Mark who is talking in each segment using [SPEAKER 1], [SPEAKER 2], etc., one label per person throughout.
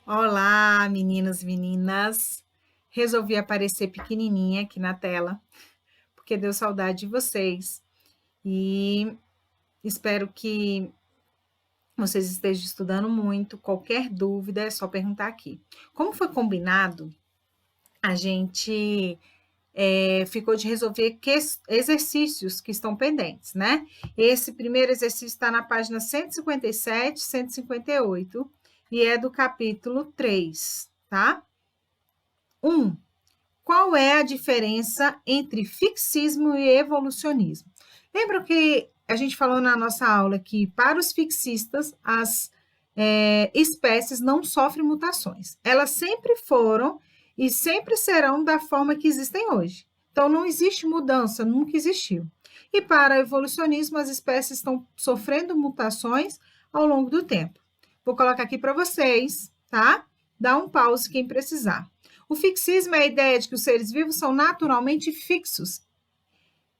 [SPEAKER 1] Olá, meninos, meninas. Resolvi aparecer pequenininha aqui na tela, porque deu saudade de vocês. E espero que vocês estejam estudando muito. Qualquer dúvida é só perguntar aqui. Como foi combinado, a gente ficou de resolver exercícios que estão pendentes, né? Esse primeiro exercício está na página 157, 158 e é do capítulo 3, tá? 1. Qual é a diferença entre fixismo e evolucionismo? Lembra que a gente falou na nossa aula que, para os fixistas, as espécies não sofrem mutações. Elas sempre foram e sempre serão da forma que existem hoje. Então, não existe mudança, nunca existiu. E para o evolucionismo, as espécies estão sofrendo mutações ao longo do tempo. Vou colocar aqui para vocês, tá? Dá um pause quem precisar. O fixismo é a ideia de que os seres vivos são naturalmente fixos,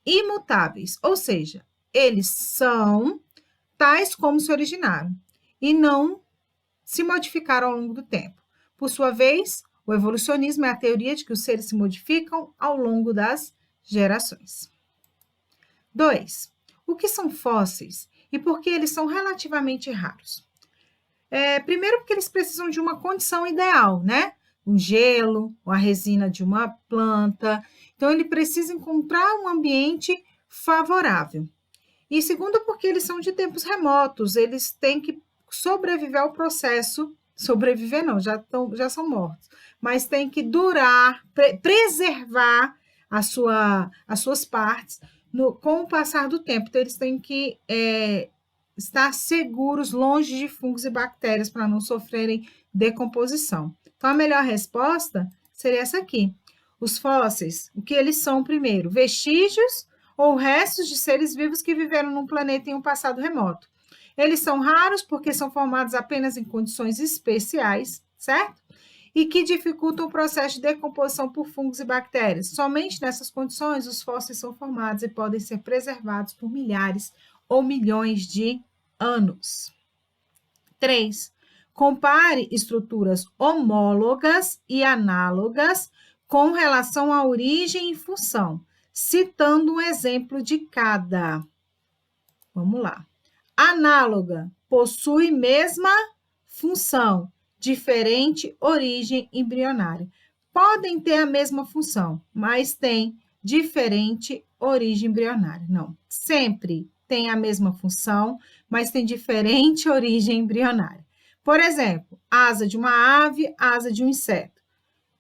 [SPEAKER 1] imutáveis, ou seja, eles são tais como se originaram e não se modificaram ao longo do tempo. Por sua vez, o evolucionismo é a teoria de que os seres se modificam ao longo das gerações. 2. O que são fósseis e por que eles são relativamente raros? Primeiro, porque eles precisam de uma condição ideal, né? Um gelo, a resina de uma planta. Então, ele precisa encontrar um ambiente favorável. E segundo, porque eles são de tempos remotos, eles têm que sobreviver ao processo. Sobreviver não, já são mortos, mas tem que durar, preservar as suas partes com o passar do tempo. Então, eles têm que estar seguros, longe de fungos e bactérias, para não sofrerem decomposição. Então, a melhor resposta seria essa aqui. Os fósseis, o que eles são primeiro? Vestígios ou restos de seres vivos que viveram num planeta em um passado remoto. Eles são raros porque são formados apenas em condições especiais, certo? E que dificultam o processo de decomposição por fungos e bactérias. Somente nessas condições, os fósseis são formados e podem ser preservados por milhares ou milhões de anos. 3. Compare estruturas homólogas e análogas com relação à origem e função, citando um exemplo de cada. Vamos lá. Análoga, possui mesma função, diferente origem embrionária. Podem ter a mesma função, mas têm diferente origem embrionária. Não, sempre tem a mesma função, mas tem diferente origem embrionária. Por exemplo, asa de uma ave, asa de um inseto.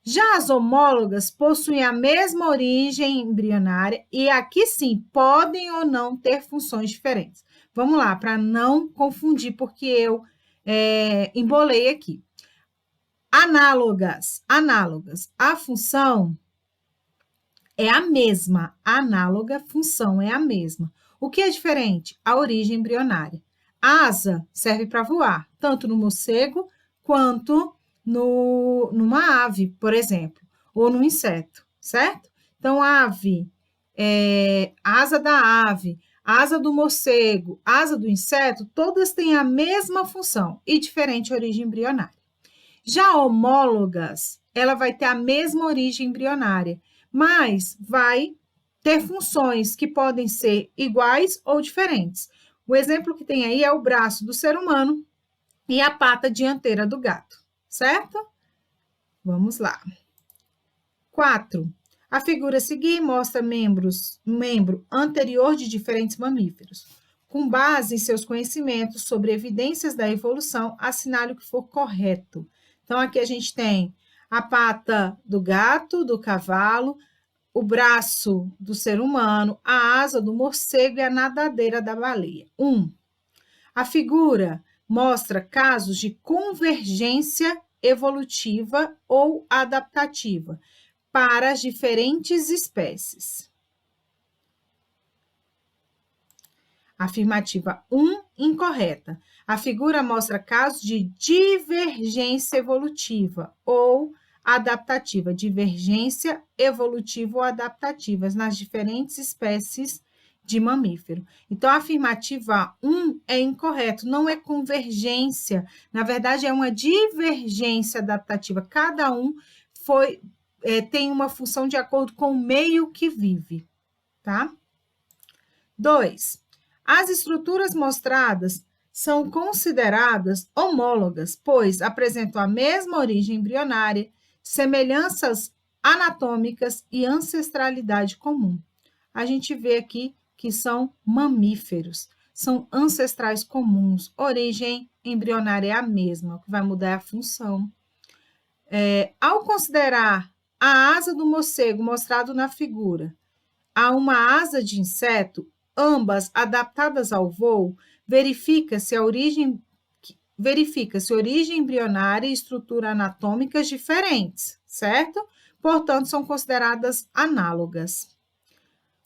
[SPEAKER 1] Já as homólogas possuem a mesma origem embrionária e aqui sim podem ou não ter funções diferentes. Vamos lá, para não confundir, porque eu embolei aqui. Análogas. A função é a mesma. Análoga, função é a mesma. O que é diferente? A origem embrionária. Asa serve para voar, tanto no morcego quanto numa ave, por exemplo, ou no inseto, certo? Então, asa da ave, asa do morcego, asa do inseto, todas têm a mesma função e diferente origem embrionária. Já homólogas, ela vai ter a mesma origem embrionária, mas vai ter funções que podem ser iguais ou diferentes. O exemplo que tem aí é o braço do ser humano e a pata dianteira do gato, certo? Vamos lá. 4. A figura a seguir mostra membro anterior de diferentes mamíferos. Com base em seus conhecimentos sobre evidências da evolução, assinale o que for correto. Então, aqui a gente tem a pata do gato, do cavalo, o braço do ser humano, a asa do morcego e a nadadeira da baleia. 1. A figura mostra casos de convergência evolutiva ou adaptativa para as diferentes espécies. Afirmativa 1, incorreta. A figura mostra casos de divergência evolutiva ou adaptativa, divergência evolutiva ou adaptativas nas diferentes espécies de mamífero. Então, a afirmativa 1 é incorreto, não é convergência. Na verdade, é uma divergência adaptativa. Cada um tem uma função de acordo com o meio que vive, tá? 2. As estruturas mostradas são consideradas homólogas, pois apresentam a mesma origem embrionária, semelhanças anatômicas e ancestralidade comum. A gente vê aqui que são mamíferos, são ancestrais comuns, origem embrionária é a mesma, o que vai mudar é a função. Ao considerar a asa do morcego mostrado na figura a uma asa de inseto, ambas adaptadas ao voo, verifica-se origem embrionária e estrutura anatômicas diferentes, certo? Portanto, são consideradas análogas.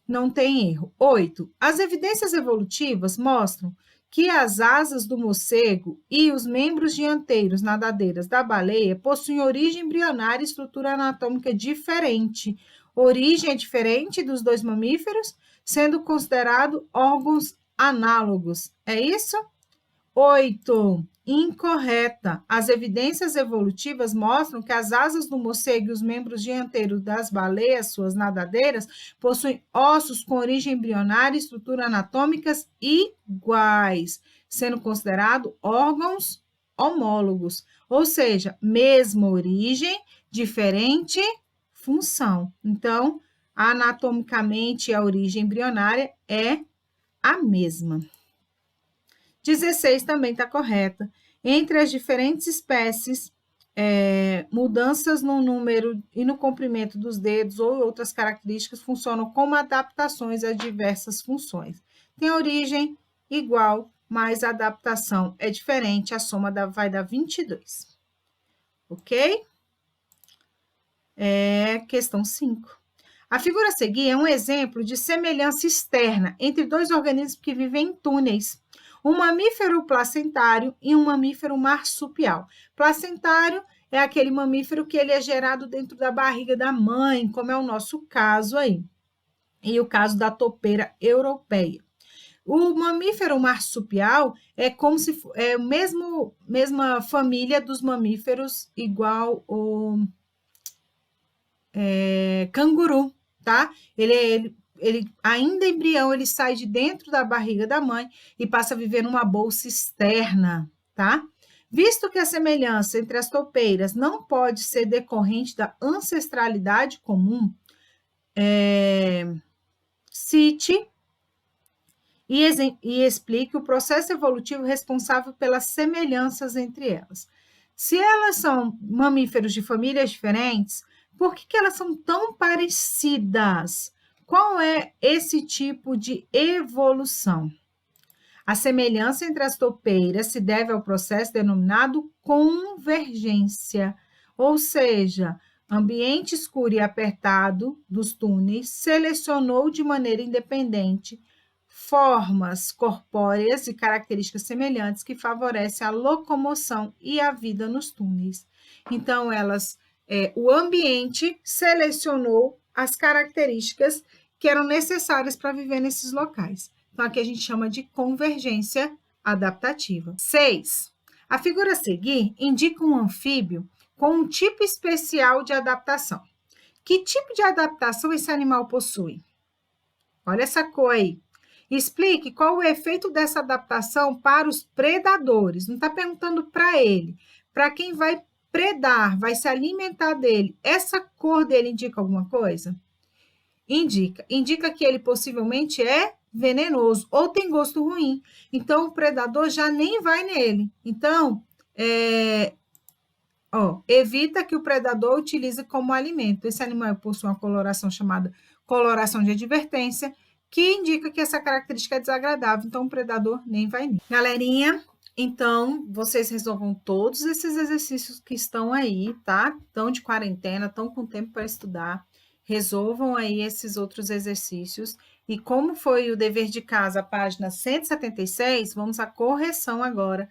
[SPEAKER 1] Não tem erro. 8. As evidências evolutivas mostram que as asas do morcego e os membros dianteiros nadadeiras da baleia possuem origem embrionária e estrutura anatômica diferente. Origem é diferente dos dois mamíferos, sendo considerado órgãos análogos. É isso? 8. Incorreta. As evidências evolutivas mostram que as asas do morcego e os membros dianteiros das baleias, suas nadadeiras, possuem ossos com origem embrionária e estrutura anatômicas iguais, sendo considerados órgãos homólogos, ou seja, mesma origem, diferente função. Então, anatomicamente, a origem embrionária é a mesma. 16 também está correta. Entre as diferentes espécies, mudanças no número e no comprimento dos dedos ou outras características funcionam como adaptações a diversas funções. Tem origem igual, mas a adaptação é diferente, a soma vai dar 22. Ok? Questão 5. A figura a seguir é um exemplo de semelhança externa entre dois organismos que vivem em túneis. Um mamífero placentário e um mamífero marsupial. Placentário é aquele mamífero que ele é gerado dentro da barriga da mãe, como é o nosso caso aí. E o caso da topeira europeia. O mamífero marsupial é como se é a mesma família dos mamíferos, igual o canguru, tá? Ele ainda embrião, ele sai de dentro da barriga da mãe e passa a viver numa bolsa externa, tá? Visto que a semelhança entre as topeiras não pode ser decorrente da ancestralidade comum, cite e explique o processo evolutivo responsável pelas semelhanças entre elas. Se elas são mamíferos de famílias diferentes, por que elas são tão parecidas? Qual é esse tipo de evolução? A semelhança entre as topeiras se deve ao processo denominado convergência, ou seja, ambiente escuro e apertado dos túneis selecionou de maneira independente formas corpóreas e características semelhantes que favorecem a locomoção e a vida nos túneis. Então, o ambiente selecionou as características que eram necessárias para viver nesses locais. Então, aqui a gente chama de convergência adaptativa. 6. A figura a seguir indica um anfíbio com um tipo especial de adaptação. Que tipo de adaptação esse animal possui? Olha essa cor aí. Explique qual o efeito dessa adaptação para os predadores. Não está perguntando para ele. Para quem vai predar, vai se alimentar dele. Essa cor dele indica alguma coisa? Indica. Indica que ele possivelmente é venenoso ou tem gosto ruim. Então, o predador já nem vai nele. Então, evita que o predador utilize como alimento. Esse animal possui uma coloração chamada coloração de advertência, que indica que essa característica é desagradável, então o predador nem vai nele. Galerinha, então, vocês resolvam todos esses exercícios que estão aí, tá? Estão de quarentena, estão com tempo para estudar. Resolvam aí esses outros exercícios. E como foi o dever de casa, página 176, vamos à correção agora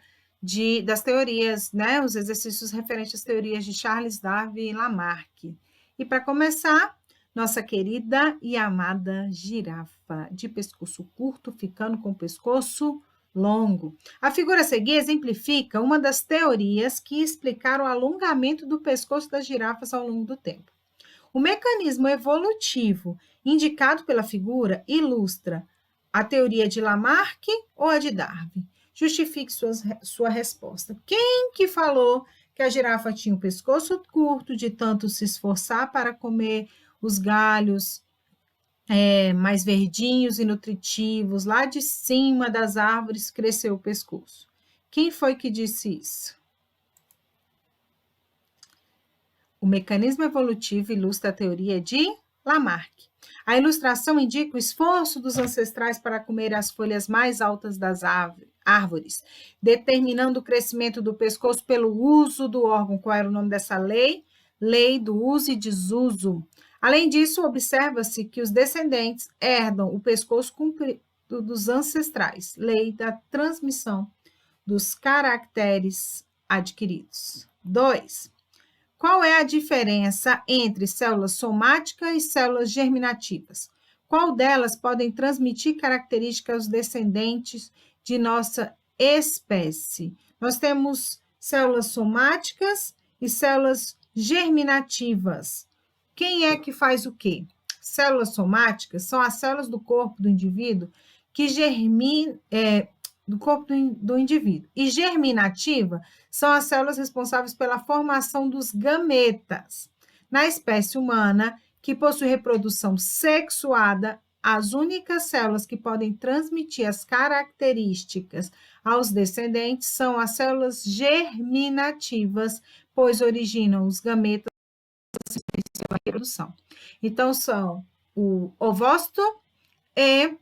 [SPEAKER 1] das teorias, né? Os exercícios referentes às teorias de Charles Darwin e Lamarck. E para começar, nossa querida e amada girafa, de pescoço curto, ficando com o pescoço longo. A figura a seguir exemplifica uma das teorias que explicaram o alongamento do pescoço das girafas ao longo do tempo. O mecanismo evolutivo indicado pela figura ilustra a teoria de Lamarck ou a de Darwin? Justifique sua resposta. Quem que falou que a girafa tinha o pescoço curto de tanto se esforçar para comer os galhos mais verdinhos e nutritivos, lá de cima das árvores cresceu o pescoço? Quem foi que disse isso? O mecanismo evolutivo ilustra a teoria de Lamarck. A ilustração indica o esforço dos ancestrais para comer as folhas mais altas das árvores, determinando o crescimento do pescoço pelo uso do órgão. Qual era o nome dessa lei? Lei do uso e desuso. Além disso, observa-se que os descendentes herdam o pescoço comprido dos ancestrais, lei da transmissão dos caracteres adquiridos. 2. Qual é a diferença entre células somáticas e células germinativas? Qual delas podem transmitir características aos descendentes de nossa espécie? Nós temos células somáticas e células germinativas. Quem é que faz o quê? Células somáticas são as células do corpo do indivíduo que germinam, do corpo do indivíduo. E germinativa são as células responsáveis pela formação dos gametas. Na espécie humana, que possui reprodução sexuada, as únicas células que podem transmitir as características aos descendentes são as células germinativas, pois originam os gametas pela reprodução. Então, são o ovócito e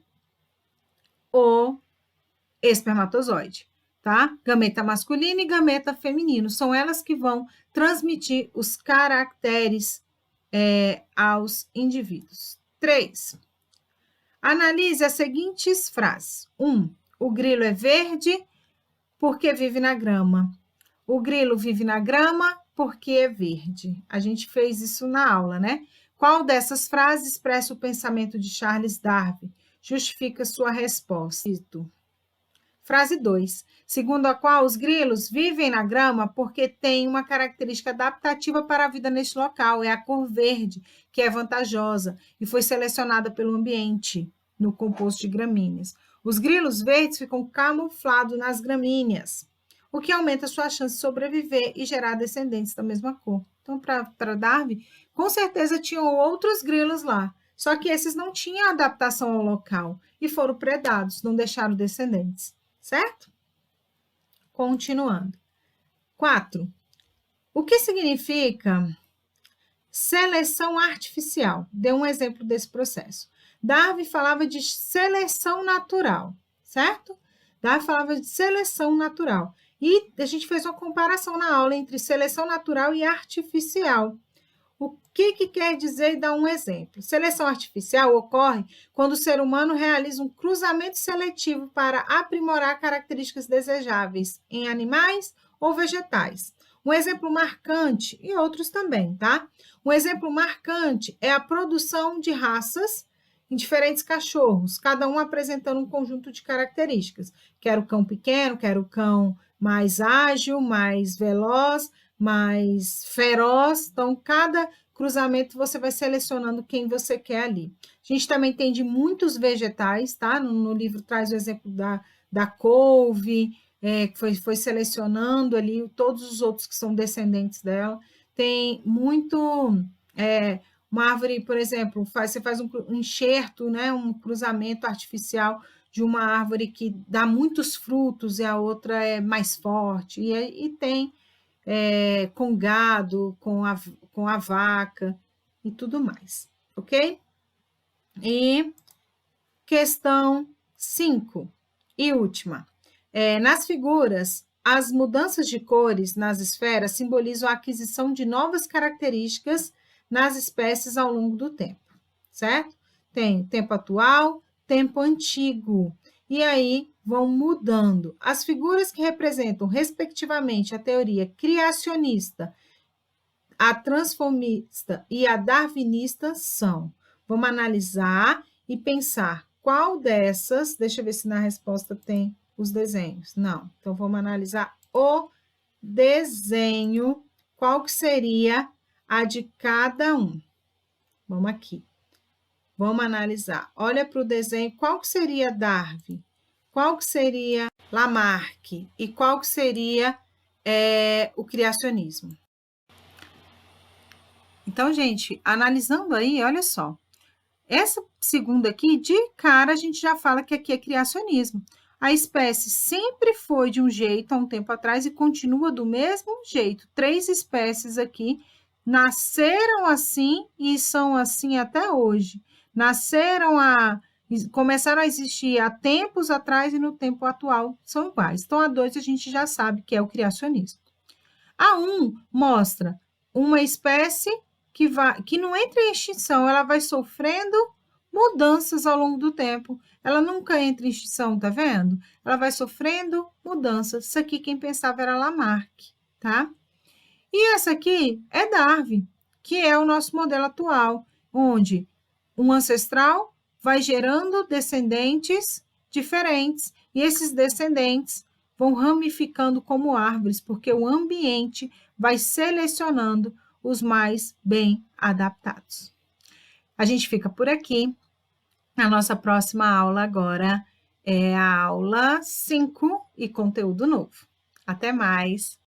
[SPEAKER 1] o espermatozoide, tá? Gameta masculino e gameta feminino, são elas que vão transmitir os caracteres aos indivíduos. 3. Analise as seguintes frases. 1. O grilo é verde porque vive na grama. O grilo vive na grama porque é verde. A gente fez isso na aula, né? Qual dessas frases expressa o pensamento de Charles Darwin? Justifica sua resposta. Frase 2. Segundo a qual os grilos vivem na grama porque têm uma característica adaptativa para a vida neste local, é a cor verde, que é vantajosa e foi selecionada pelo ambiente no composto de gramíneas. Os grilos verdes ficam camuflados nas gramíneas, o que aumenta sua chance de sobreviver e gerar descendentes da mesma cor. Então, para Darwin, com certeza tinham outros grilos lá, só que esses não tinham adaptação ao local e foram predados, não deixaram descendentes. Certo? Continuando. 4. O que significa seleção artificial? Dê um exemplo desse processo. Darwin falava de seleção natural, certo? Darwin falava de seleção natural. E a gente fez uma comparação na aula entre seleção natural e artificial. O que quer dizer e dar um exemplo? Seleção artificial ocorre quando o ser humano realiza um cruzamento seletivo para aprimorar características desejáveis em animais ou vegetais. Um exemplo marcante, e outros também, tá? Um exemplo marcante é a produção de raças em diferentes cachorros, cada um apresentando um conjunto de características. Quero o cão pequeno, quero o cão mais ágil, mais veloz, mais feroz. Então, cada cruzamento você vai selecionando quem você quer ali. A gente também tem de muitos vegetais, tá? No livro traz o exemplo da couve, que foi selecionando ali todos os outros que são descendentes dela. Tem muito... uma árvore, por exemplo, você faz um enxerto, né? Um cruzamento artificial de uma árvore que dá muitos frutos e a outra é mais forte. E tem... com gado, com a vaca e tudo mais, ok? E questão 5 e última. Nas figuras, as mudanças de cores nas esferas simbolizam a aquisição de novas características nas espécies ao longo do tempo, certo? Tem tempo atual, tempo antigo. E aí vão mudando. As figuras que representam, respectivamente, a teoria criacionista, a transformista e a darwinista são. Vamos analisar e pensar qual dessas, deixa eu ver se na resposta tem os desenhos. Não, então vamos analisar o desenho, qual que seria a de cada um. Vamos aqui. Vamos analisar. Olha para o desenho, qual que seria Darwin? Qual que seria Lamarck? E qual que seria o criacionismo? Então, gente, analisando aí, olha só. Essa segunda aqui, de cara, a gente já fala que aqui é criacionismo. A espécie sempre foi de um jeito há um tempo atrás e continua do mesmo jeito. 3 espécies aqui nasceram assim e são assim até hoje. Começaram a existir há tempos atrás e no tempo atual são iguais. Então, a 2 a gente já sabe que é o criacionismo. A 1 mostra uma espécie que não entra em extinção, ela vai sofrendo mudanças ao longo do tempo. Ela nunca entra em extinção, tá vendo? Ela vai sofrendo mudanças. Isso aqui quem pensava era Lamarck, tá? E essa aqui é Darwin, que é o nosso modelo atual, onde um ancestral vai gerando descendentes diferentes, e esses descendentes vão ramificando como árvores, porque o ambiente vai selecionando os mais bem adaptados. A gente fica por aqui. A nossa próxima aula agora é a aula 5 e conteúdo novo. Até mais!